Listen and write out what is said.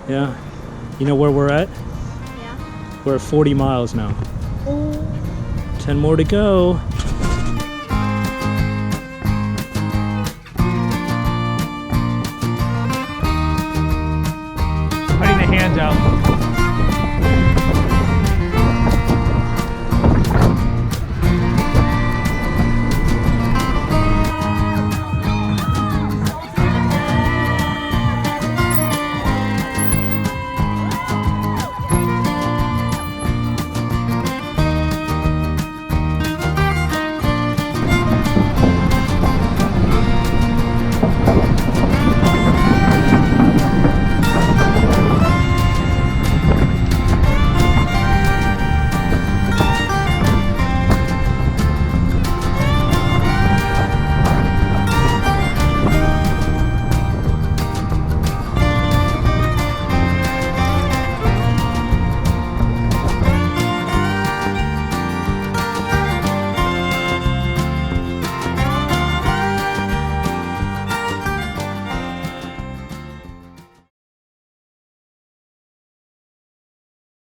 Yeah. You know where we're at? Yeah. We're at 40 miles now. Oh. 10 more to go. Putting the hands out.